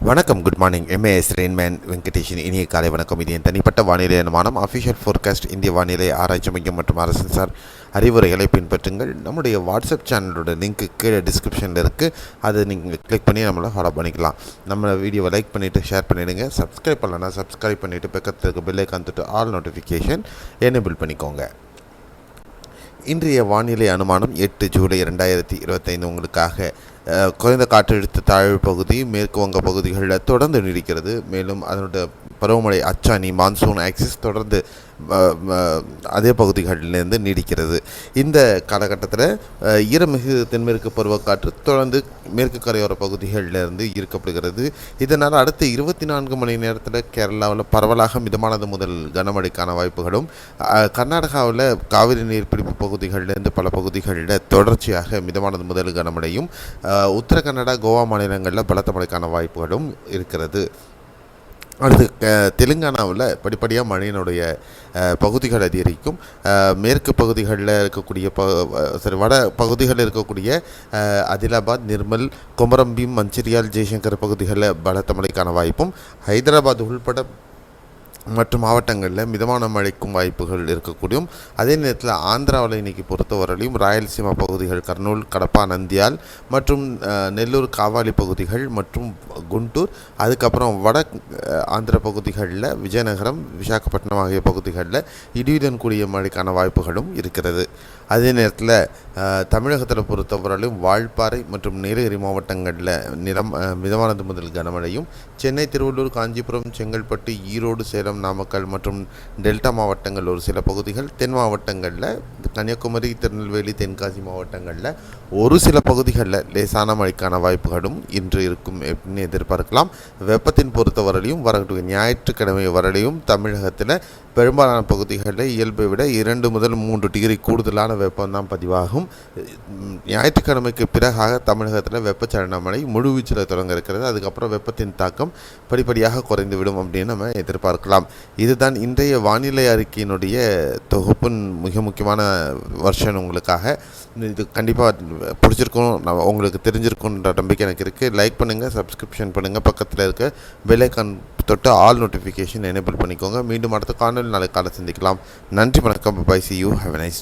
வணக்கம், good morning. M A S Rainman Venkatesan. இனிய காலை வணக்கம். இது என் தனிப்பட்ட வானிலை அனுமானம். அஃபிஷியல் ஃபோர்காஸ்ட் இந்திய வானிலை ஆராய்ச்சி மையம் மற்றும் அரசார் அறிவுரைகளை பின்பற்றுங்கள். நம்முடைய வாட்ஸ்அப் சேனலோட லிங்க் கீழே டிஸ்கிரிப்ஷனில் இருக்குது. அதை நீங்கள் கிளிக் பண்ணி நம்மளை ஃபாலோ பண்ணிக்கலாம். நம்ம வீடியோவை லைக் பண்ணிவிட்டு ஷேர் பண்ணிவிடுங்க. சப்ஸ்கிரைப் பண்ணலன்னா சப்ஸ்கிரைப் பண்ணிவிட்டு பக்கத்தில் இருக்க பெல் ஐகான் தொட்டு ஆல் நோட்டிஃபிகேஷன் எனேபிள் பண்ணிக்கோங்க. இன்றைய வானிலை அனுமானம் 8 ஜூலை 2025 உங்களுக்காக குறைந்த காற்றழுத்த தாழ்வு பகுதி மேற்கு வங்க பகுதிகளில் தொடர்ந்து நீடிக்கிறது. மேலும் அதனுடைய பருவமழை அச்சாணி மான்சூன் ஆக்சிஸ் தொடர்ந்து அதே பகுதிகளிலிருந்து நீடிக்கிறது. இந்த காலகட்டத்தில் ஈரமிகு தென்மேற்கு பருவக்காற்று தொடர்ந்து மேற்கு கரையோர பகுதிகளிலிருந்து ஈர்க்கப்படுகிறது. இதனால் அடுத்த 24 மணி நேரத்தில் கேரளாவில் பரவலாக மிதமானது முதல் கனமழைக்கான வாய்ப்புகளும், கர்நாடகாவில் காவிரி நீர்பிடிப்பு பகுதிகளிலிருந்து பல பகுதிகளில் தொடர்ச்சியாக மிதமானது முதல் கனமழையும், உத்தர கன்னடா கோவா மாநிலங்களில் பலத்த மழைக்கான வாய்ப்புகளும் இருக்கிறது. அடுத்து தெலுங்கானாவில் படிப்படியாக மழையினுடைய பகுதிகள் அதிகரிக்கும். மேற்கு பகுதிகளில் இருக்கக்கூடிய வட பகுதிகளில் இருக்கக்கூடிய ஆதிலாபாத், நிர்மல், கொமரம்பீம், மஞ்சிரியால், ஜெய்சங்கர் பகுதிகளில் பலத்த மழைக்கான வாய்ப்பும், ஹைதராபாத் உள்பட மற்ற மாவட்டங்களில் மிதமான மழைக்கும் வாய்ப்புகள் இருக்கக்கூடியும். அதே நேரத்தில் ஆந்திராவில் இன்றைக்கி பொறுத்தவரையிலும் ராயலசீமா பகுதிகள், கர்னூல், கடப்பா, நந்தியால் மற்றும் நெல்லூர், காவாலி பகுதிகள் மற்றும் குண்டூர், அதுக்கப்புறம் வட ஆந்திர பகுதிகளில் விஜயநகரம், விசாகப்பட்டினம் ஆகிய பகுதிகளில் இடியுடன் கூடிய மழைக்கான வாய்ப்புகளும் இருக்கிறது. அதே நேரத்தில் தமிழகத்தில் பொறுத்தவரையிலும் வால்பாறை மற்றும் நீலகிரி மாவட்டங்களில் மிதமானது முதல் கனமழையும், சென்னை, திருவள்ளூர், காஞ்சிபுரம், செங்கல்பட்டு, ஈரோடு, சேலம், நாமக்கல் மற்றும் டெல்டா மாவட்டங்கள் ஒரு சில பகுதிகள், தென் மாவட்டங்களில் கன்னியாகுமரி, திருநெல்வேலி, தென்காசி மாவட்டங்களில் ஒரு சில பகுதிகளில் லேசான மழைக்கான வாய்ப்புகளும் இன்று இருக்கும் அப்படின்னு எதிர்பார்க்கலாம். வெப்பத்தின் பொறுத்தவரையிலும் வரக்கூடிய ஞாயிற்றுக்கிழமை வரையிலும் தமிழகத்தில் பெரும்பாலான பகுதிகளில் இயல்பை விட 2 முதல் 3 டிகிரி கூடுதலான வெப்பம்தான் பதிவாகும். ஞாயிற்றுக்கிழமைக்கு பிறகாக தமிழகத்தில் வெப்பச்சலன மழை முழுவீச்சில் தொடங்க இருக்கிறது. அதுக்கப்புறம் வெப்பத்தின் தாக்கம் படிப்படியாக குறைந்துவிடும் அப்படின்னு நம்ம எதிர்பார்க்கலாம். இதுதான் இன்றைய வானிலை அறிக்கையினுடைய தொகுப்பின் மிக முக்கியமான வெர்ஷன் உங்களுக்காக. இது கண்டிப்பாக பிடிச்சிருக்கும், உங்களுக்கு தெரிஞ்சிருக்குன்ற நம்பிக்கை எனக்கு இருக்குது. லைக் பண்ணுங்கள், சப்ஸ்கிரிப்ஷன் பண்ணுங்கள், பக்கத்தில் இருக்க பெல் ஐகான் தொட்டு ஆல் நோட்டிஃபிகேஷன் எனேபிள் பண்ணிக்கோங்க. மீண்டும் அடுத்த காணொலி நாளை காலை சந்திக்கலாம். நன்றி, வணக்கம். Bye, see you, have a nice